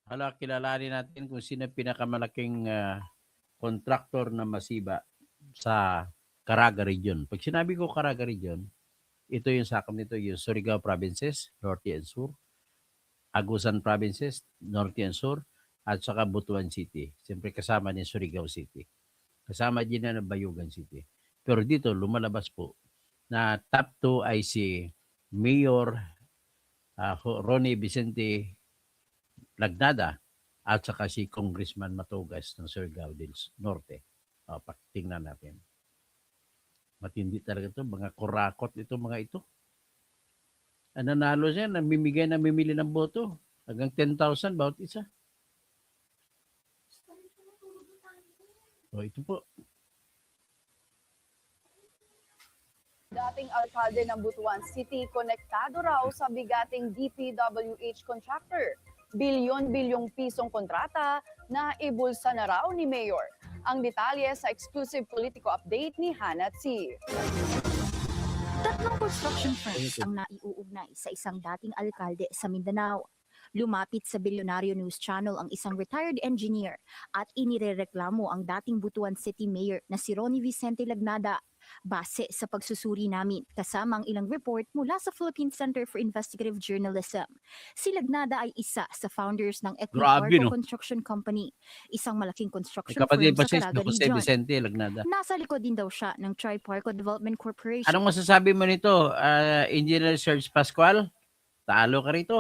Hala, kilalanin natin kung sino pinakamalaking contractor na masiba sa Caraga Region. Pag sinabi ko Caraga Region, ito yung sakop nito, yung Surigao Provinces, Norte and Sur, Agusan Provinces, Norte and Sur, at saka Butuan City. Siyempre kasama ni Surigao City. Kasama din na ng Bayugan City. Pero dito, lumalabas po na top 2 ay si Mayor Ronnie Vicente Lagnada at saka si Congressman Matugas ng Surigao del Norte. Patingnan natin. Matindi talaga ito. Mga kurakot ito, mga ito. Ang nanalo siya, namimili ng boto. Hanggang 10,000 bawat isa. Ito po. Dating alkalde ng Butuan City, konektado raw sa bigating DPWH contractor. Bilyon-bilyong pisong kontrata na ibulsa na raw ni Mayor. Ang detalye sa exclusive Politico update ni Hannah T. Tatlong construction firms ang naiuugnay sa isang dating alkalde sa Mindanao. Lumapit sa Bilyonaryo News Channel ang isang retired engineer at inirereklamo ang dating Butuan City Mayor na si Ronnie Vicente Lagnada. Base sa pagsusuri namin kasama ang ilang report mula sa Philippine Center for Investigative Journalism, si Lagnada ay isa sa founders ng Equiparco Grabe, no? Construction Company, isang malaking May construction kapatid firm pa sa si Caraga Jose Region. Vicente Lagnada. Nasa likod din daw siya ng Triparco Development Corporation. Anong masasabi mo nito, Engineer Serge Pascual? Talo ka rito.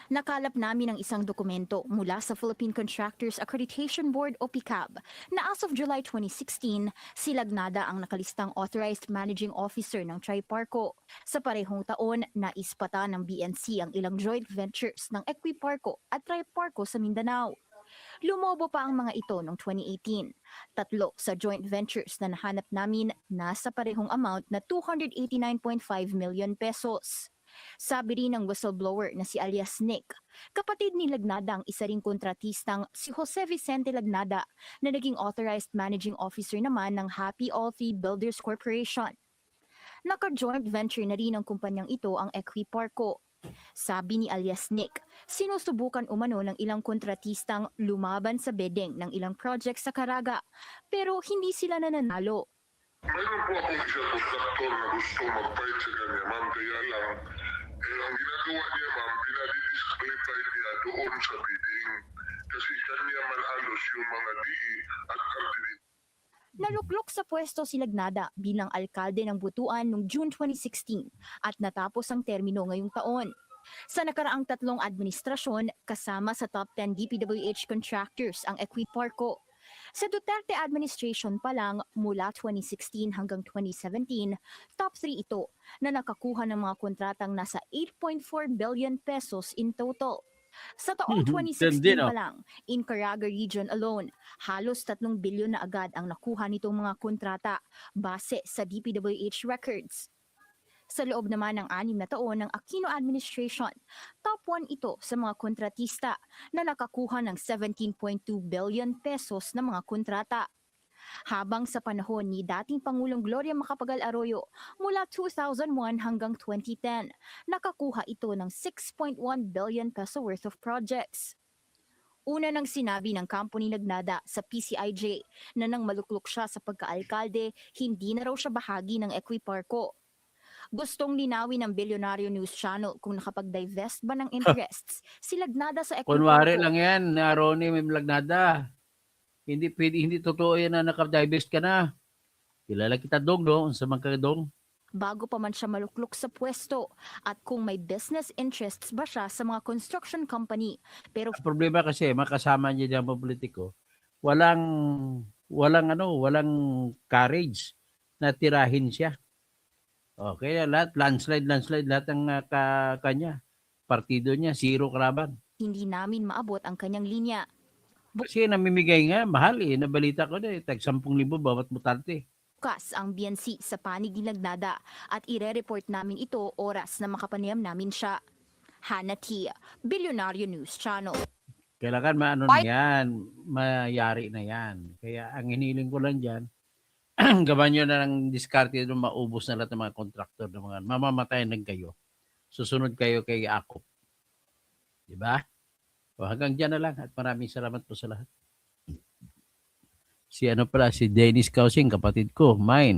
Nakalap namin ang isang dokumento mula sa Philippine Contractors Accreditation Board o PICAB na as of July 2016, si Lagnada ang nakalistang Authorized Managing Officer ng Triparco. Sa parehong taon, naispata ng BNC ang ilang joint ventures ng Equiparco at Triparco sa Mindanao. Lumobo pa ang mga ito noong 2018. Tatlo sa joint ventures na nahanap namin nasa parehong amount na 289.5 million pesos. Sabi rin ng whistleblower na si alias Nick, kapatid ni Lagnada ang isa ring kontratistang si Jose Vicente Lagnada na naging authorized managing officer naman ng Happy Alfie Builders Corporation. Naka-joint venture na rin ang kumpanyang ito ang Equiparco. Sabi ni alias Nick, sinusubukan umano ng ilang kontratistang lumaban sa bidding ng ilang project sa Caraga, pero hindi sila nananalo. Mayroon po akong isa kontraktor na gusto mag-fight sa kanya, ma'am. Kaya lang, ang ginagawa niya, ma'am, dinadisqualify niya doon sa bidding. Kasi kanya malalos yung mga DE at RDD. Naluklok sa pwesto si Lagnada bilang alkalde ng Butuan noong June 2016 at natapos ang termino ngayong taon. Sa nakaraang tatlong administrasyon, kasama sa top 10 DPWH contractors ang Equiparco. Sa Duterte administration pa lang, mula 2016 hanggang 2017, top 3 ito na nakakuha ng mga kontratang nasa 8.4 billion pesos in total. Sa taong 2016 pa lang, in Caraga Region alone, halos 3 bilyon na agad ang nakuha nitong mga kontrata base sa DPWH records. Sa loob naman ng 6 na taon ng Aquino administration, top 1 ito sa mga kontratista na nakakuha ng 17.2 billion pesos na mga kontrata. Habang sa panahon ni dating Pangulong Gloria Macapagal Arroyo mula 2001 hanggang 2010, nakakuha ito ng 6.1 billion peso worth of projects. Una nang sinabi ng kampo ni Lagnada sa PCIJ na nang maluklok siya sa pagkaalkalde, hindi na raw siya bahagi ng Equiparco. Gustong linawin ng Bilyonaryo News Channel kung nakapag-divest ba ng interests si Lagnada sa Equiparco. Kunwari lang yan, na Ronnie Lagnada. Hindi pwede, hindi totoo yan na nakadivest ka na. Kilala kita dong, no? Sa mga dong. Bago pa man siya maluklok sa pwesto at kung may business interests ba siya sa mga construction company. Pero ang problema kasi, makasama niya dyan mga politiko, walang courage na tirahin siya. Okay, lahat, landslide, lahat ng kanya. Partido niya, zero kalaban. Hindi namin maabot ang kanyang linya. Kasi namimigay nga, mahal eh. Nabalita ko na tag 10,000 bawat butante. Bukas ang BNC sa panig ni Lagnada at ire-report namin ito oras na makapanayam namin siya. Hannah T, Bilyonaryo News Channel. Kailangan na yan, mayari na yan. Kaya ang hiniling ko lang dyan, gawan nyo na ng diskarte doon, maubos na lahat ng mga kontraktor, ng mga mamamatay ng kayo. Susunod kayo kay Akop. Diba? O, hanggang dyan na lang at maraming salamat po sa lahat. Si Dennis Kausing, kapatid ko, mine.